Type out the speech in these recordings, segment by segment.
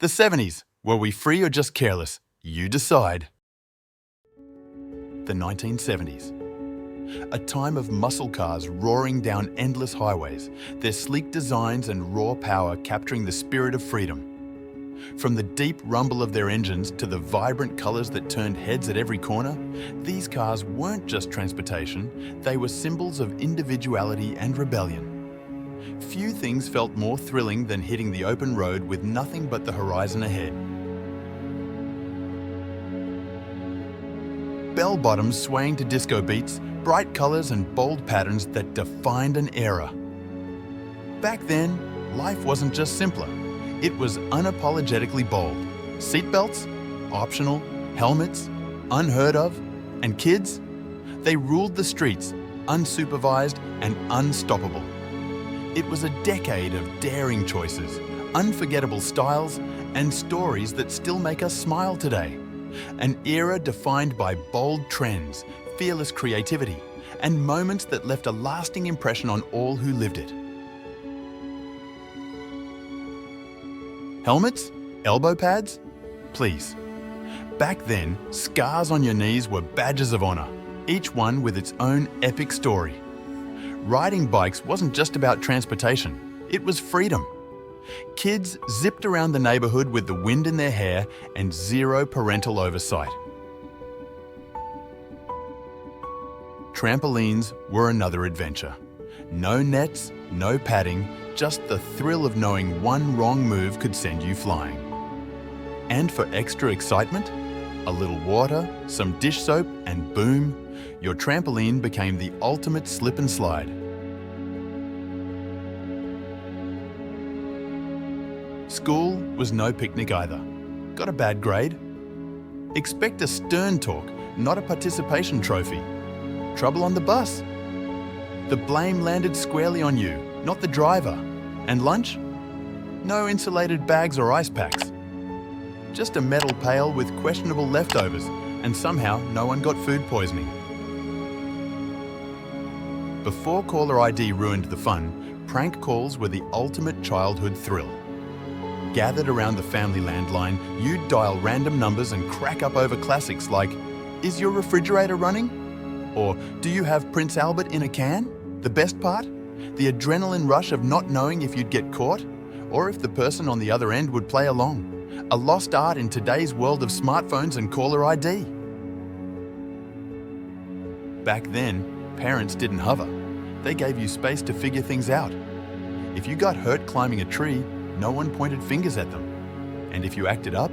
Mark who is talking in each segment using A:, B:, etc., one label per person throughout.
A: The 70s. Were we free or just careless? You decide. The 1970s. A time of muscle cars roaring down endless highways, their sleek designs and raw power capturing the spirit of freedom. From the deep rumble of their engines to the vibrant colours that turned heads at every corner, these cars weren't just transportation, they were symbols of individuality and rebellion. Few things felt more thrilling than hitting the open road with nothing but the horizon ahead. Bell-bottoms swaying to disco beats, bright colours and bold patterns that defined an era. Back then, life wasn't just simpler. It was unapologetically bold. Seatbelts? Optional. Helmets? Unheard of. And kids? They ruled the streets, unsupervised and unstoppable. It was a decade of daring choices, unforgettable styles, and stories that still make us smile today. An era defined by bold trends, fearless creativity, and moments that left a lasting impression on all who lived it. Helmets? Elbow pads? Please. Back then, scars on your knees were badges of honour, each one with its own epic story. Riding bikes wasn't just about transportation, it was freedom. Kids zipped around the neighbourhood with the wind in their hair and zero parental oversight. Trampolines were another adventure. No nets, no padding, just the thrill of knowing one wrong move could send you flying. And for extra excitement, a little water, some dish soap, and boom, your trampoline became the ultimate slip and slide. School was no picnic either. Got a bad grade? Expect a stern talk, not a participation trophy. Trouble on the bus? The blame landed squarely on you, not the driver. And lunch? No insulated bags or ice packs. Just a metal pail with questionable leftovers, and somehow no one got food poisoning. Before caller ID ruined the fun, prank calls were the ultimate childhood thrill. Gathered around the family landline, you'd dial random numbers and crack up over classics like, "Is your refrigerator running?" Or, "Do you have Prince Albert in a can?" The best part? The adrenaline rush of not knowing if you'd get caught, or if the person on the other end would play along. A lost art in today's world of smartphones and caller ID. Back then, parents didn't hover. They gave you space to figure things out. If you got hurt climbing a tree, no one pointed fingers at them. And if you acted up,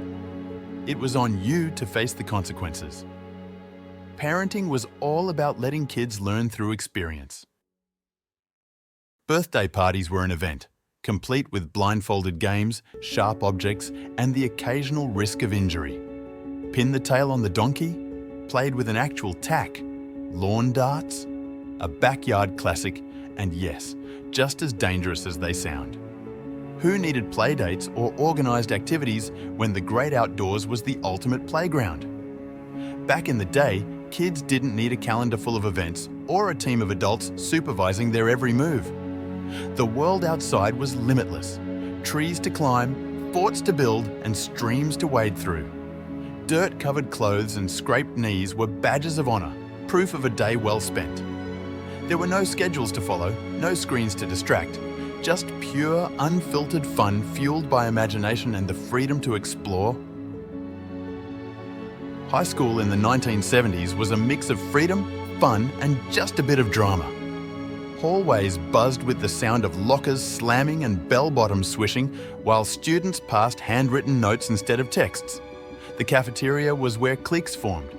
A: it was on you to face the consequences. Parenting was all about letting kids learn through experience. Birthday parties were an event, complete with blindfolded games, sharp objects, and the occasional risk of injury. Pin the tail on the donkey? Played with an actual tack. Lawn darts? A backyard classic, and yes, just as dangerous as they sound. Who needed playdates or organised activities when the great outdoors was the ultimate playground? Back in the day, kids didn't need a calendar full of events or a team of adults supervising their every move. The world outside was limitless. Trees to climb, forts to build, and streams to wade through. Dirt-covered clothes and scraped knees were badges of honour, proof of a day well spent. There were no schedules to follow, no screens to distract, just pure, unfiltered fun fueled by imagination and the freedom to explore. High school in the 1970s was a mix of freedom, fun, and just a bit of drama. Hallways buzzed with the sound of lockers slamming and bell-bottoms swishing while students passed handwritten notes instead of texts. The cafeteria was where cliques formed.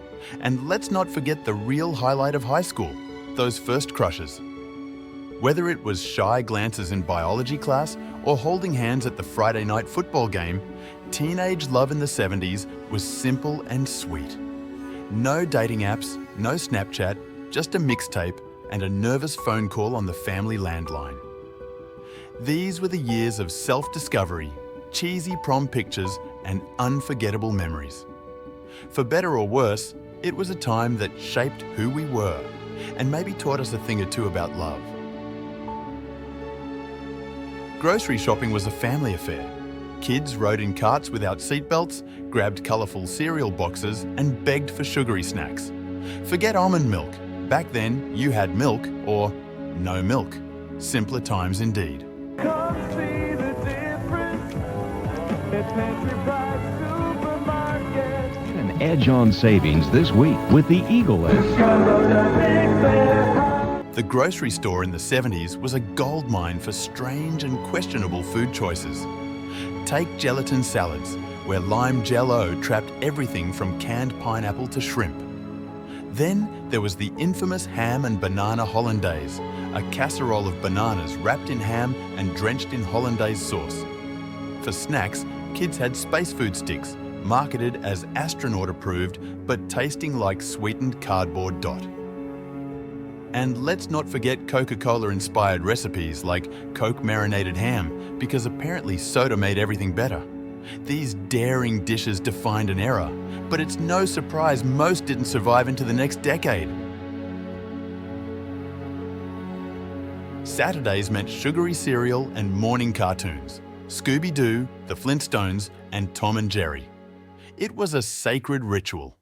A: And let's not forget the real highlight of high school, those first crushes. Whether it was shy glances in biology class or holding hands at the Friday night football game, teenage love in the 70s was simple and sweet. No dating apps, no Snapchat, just a mixtape and a nervous phone call on the family landline. These were the years of self-discovery, cheesy prom pictures, and unforgettable memories. For better or worse, it was a time that shaped who we were and maybe taught us a thing or two about love. Grocery shopping was a family affair. Kids rode in carts without seatbelts, grabbed colourful cereal boxes and begged for sugary snacks. Forget almond milk. Back then, you had milk or no milk. Simpler times indeed.
B: Come see the difference. It's Unsupervised supermarket.
C: Get an edge on savings this week with the Eagle Edge.
B: Discover the big fair.
A: The grocery store in the 70s was a goldmine for strange and questionable food choices. Take gelatin salads, where lime Jell-O trapped everything from canned pineapple to shrimp. Then there was the infamous ham and banana hollandaise, a casserole of bananas wrapped in ham and drenched in hollandaise sauce. For snacks, kids had space food sticks, marketed as astronaut approved, but tasting like sweetened cardboard dot. And let's not forget Coca-Cola inspired recipes like Coke marinated ham, because apparently soda made everything better. These daring dishes defined an era, but it's no surprise most didn't survive into the next decade. Saturdays meant sugary cereal and morning cartoons, Scooby-Doo, the Flintstones, and Tom and Jerry. It was a sacred ritual.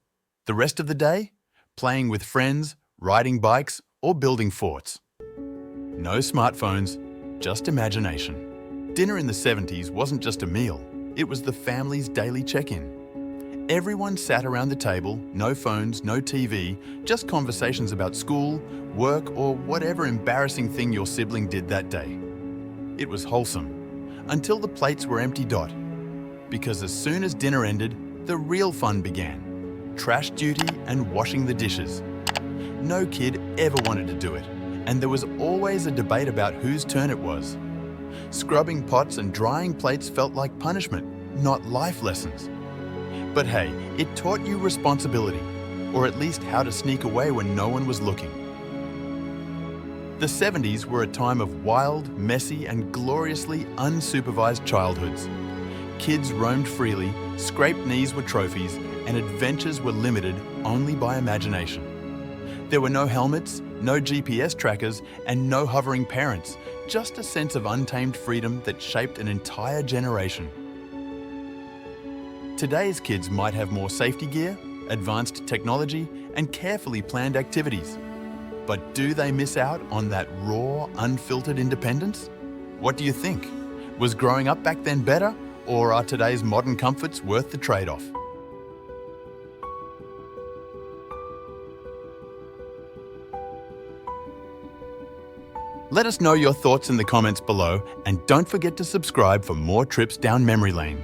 A: The rest of the day? Playing with friends, riding bikes, or building forts. No smartphones, just imagination. Dinner in the 70s wasn't just a meal, it was the family's daily check-in. Everyone sat around the table, no phones, no TV, just conversations about school, work, or whatever embarrassing thing your sibling did that day. It was wholesome, until the plates were empty. Because as soon as dinner ended, the real fun began. Trash duty and washing the dishes. No kid ever wanted to do it, and there was always a debate about whose turn it was. Scrubbing pots and drying plates felt like punishment, not life lessons. But hey, it taught you responsibility, or at least how to sneak away when no one was looking. The 70s were a time of wild, messy, and gloriously unsupervised childhoods. Kids roamed freely, scraped knees were trophies, and adventures were limited only by imagination. There were no helmets, no GPS trackers, and no hovering parents, just a sense of untamed freedom that shaped an entire generation. Today's kids might have more safety gear, advanced technology, and carefully planned activities. But do they miss out on that raw, unfiltered independence? What do you think? Was growing up back then better, or are today's modern comforts worth the trade-off? Let us know your thoughts in the comments below, and don't forget to subscribe for more trips down memory lane.